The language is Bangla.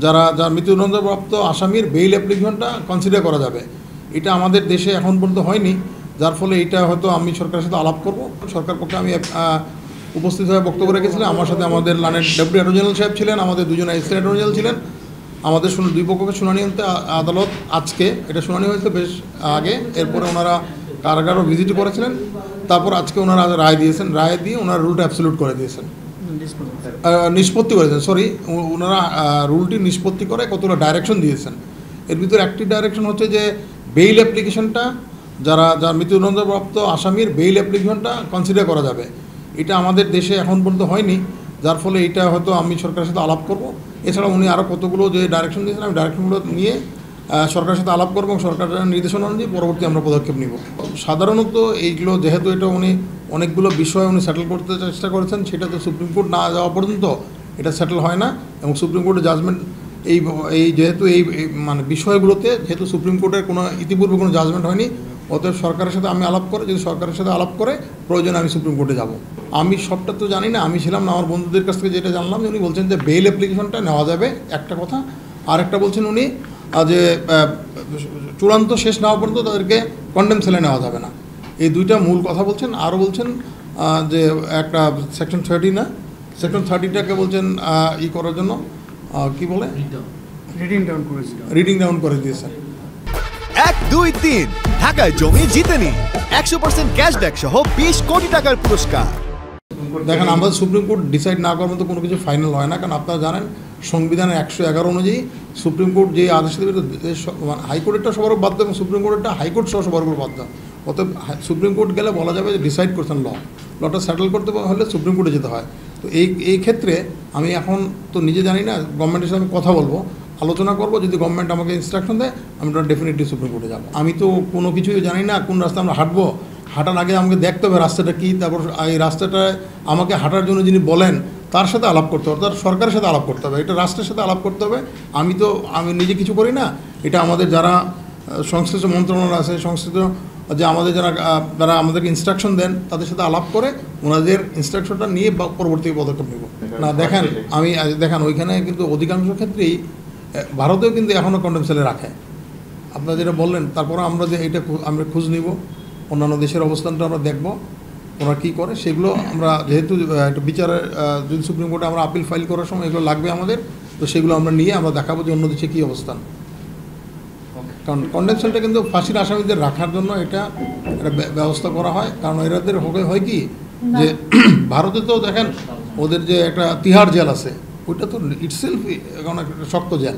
যারা মৃত্যুদণ্ডপ্রাপ্ত আসামির বেইল অ্যাপ্লিকেশনটা কনসিডার করা যাবে। এটা আমাদের দেশে এখন পর্যন্ত হয়নি, যার ফলে এটা হয়তো আমি সরকারের সাথে আলাপ করব। সরকার পক্ষে আমি উপস্থিত হয়ে বক্তব্য রেখেছিলাম। আমার সাথে আমাদের লানের ডেপুটি অ্যাটর্নি জেনারেল সাহেব ছিলেন, আমাদের দুজন অ্যাসিস্ট্যান্ট অ্যাটর্নি জেনারেল ছিলেন। আমাদের দুই পক্ষকে শুনানি হতে আদালত আজকে এটা শুনানি হয়েছে বেশ আগে, এরপরে ওনারা কারাগারও ভিজিট করেছিলেন, তারপর আজকে ওনারা রায় দিয়েছেন। রায় দিয়ে ওনারা রুলটা অ্যাবসলিউট করে দিয়েছেন, নিষ্পত্তি করেছেন, ওনারা রুলটি নিষ্পত্তি করে কতগুলো ডাইরেকশন দিয়েছেন। এর ভিতরে একটি ডাইরেকশন হচ্ছে যে বেইল অ্যাপ্লিকেশনটা যারা মৃত্যুদণ্ডপ্রাপ্ত আসামির বেইল অ্যাপ্লিকেশনটা কনসিডার করা যাবে। এটা আমাদের দেশে এখন পর্যন্ত হয়নি, যার ফলে এটা হয়তো আমি সরকারের সাথে আলাপ করব। এছাড়া উনি আরও কতগুলো যে ডাইরেকশন দিয়েছেন, আমি ডাইরেকশনগুলো নিয়ে সরকারের সাথে আলাপ করবো এবং সরকারের নির্দেশনা অনুযায়ী পরবর্তী আমরা পদক্ষেপ নিব। সাধারণত এইগুলো যেহেতু এটা উনি অনেকগুলো বিষয় উনি সেটেল করতে চেষ্টা করেছেন, সেটা তো সুপ্রিম কোর্ট না যাওয়া পর্যন্ত এটা সেটেল হয় না। এবং সুপ্রিম কোর্টের জাজমেন্ট যেহেতু এই মানে বিষয়গুলোতে যেহেতু সুপ্রিম কোর্টের কোনো ইতিপূর্বে কোনো জাজমেন্ট হয়নি, অতএব সরকারের সাথে আমি আলাপ করে, যদি সরকারের সাথে আলাপ করে প্রয়োজনে আমি সুপ্রিম কোর্টে যাব। আমি সবটা তো জানি না, আমি ছিলাম না, আমার বন্ধুদের কাছ থেকে যেটা জানলাম যে উনি বলছেন যে বেইল অ্যাপ্লিকেশনটা নেওয়া যাবে একটা কথা, আর একটা বলছেন উনি যে চূড়ান্ত শেষ না হওয়া পর্যন্ত তাদেরকে কন্ডেম সেলে নেওয়া যাবে না। এই দুইটা মূল কথা বলছেন। আরও বলছেন যে একটা সেকশন 30টাকে বলছেন করার জন্য কি বলে রিডিং ডাউন করে দিয়েছেন। 1, 2, 3 ঢাকায় জমি জিতে নিন 100% ক্যাশব্যাক সহ 20 কোটি টাকার পুরস্কার। দেখেন, আমাদের সুপ্রিম কোর্ট ডিসাইড না করার মতো কোনো কিছু ফাইনাল হয় না, কারণ আপনারা জানেন সংবিধানের 111 অনুযায়ী সুপ্রিম কোর্ট যে আদেশ দেবে, হাইকোর্টেরটা সবার উপর বাধ্য এবং সুপ্রিম কোর্টেরটা হাইকোর্ট সহ সবার উপর বাধ্য। অতএব সুপ্রিম কোর্ট গেলে বলা যাবে যে ডিসাইড করছেন লটা সেটেল করতে হলে সুপ্রিম কোর্টে যেতে হয়। তো এই ক্ষেত্রে আমি এখন তো নিজে জানি না, গভর্নমেন্টের সাথে কথা বলবো, আলোচনা করবো। যদি গভর্নমেন্ট আমাকে ইনস্ট্রাকশন দেয় আমি ওটা ডেফিনেটলি সুপ্রিম কোর্টে যাবো। আমি তো কোনো কিছুই জানি না কোন রাস্তা আমরা হাঁটবো। হাঁটার আগে আমাকে দেখতে হবে রাস্তাটা কী, তারপর এই রাস্তাটায় আমাকে হাঁটার জন্য যিনি বলেন তার সাথে আলাপ করতে হবে, তার সরকারের সাথে আলাপ করতে হবে, এটা রাষ্ট্রের সাথে আলাপ করতে হবে। আমি নিজে কিছু করি না, এটা আমাদের যারা সংশ্লিষ্ট মন্ত্রণালয় আছে, সংশ্লিষ্ট যে আমাদের যারা আমাদেরকে ইনস্ট্রাকশন দেন তাদের সাথে আলাপ করে ওনাদের ইনস্ট্রাকশনটা নিয়ে পরবর্তী পদক্ষেপ নেব। না দেখেন ওইখানে কিন্তু অধিকাংশ ক্ষেত্রেই ভারতেও কিন্তু এখনও কন্ডেম সেলে রাখে। আপনারা যেটা বললেন, তারপরে আমরা যে আমরা খোঁজ নিব, অন্যান্য দেশের অবস্থানটা আমরা দেখব ওরা কী করে। সেগুলো আমরা যেহেতু একটা বিচারের যদি সুপ্রিম কোর্টে আমরা আপিল ফাইল করার সময় এগুলো লাগবে আমাদের, তো সেগুলো আমরা নিয়ে আমরা দেখাবো যে অন্য দেশে কী অবস্থান। কারণ কন্ডেম সেলটা কিন্তু ফাঁসির আসামিদের রাখার জন্য এটা একটা ব্যবস্থা করা হয়। কারণ এরাদের হয় কি যে ভারতে তো দেখেন ওদের যে একটা তিহার জেল আছে, ওইটা তো ইটসেলফ এখন একটা শক্ত জেল।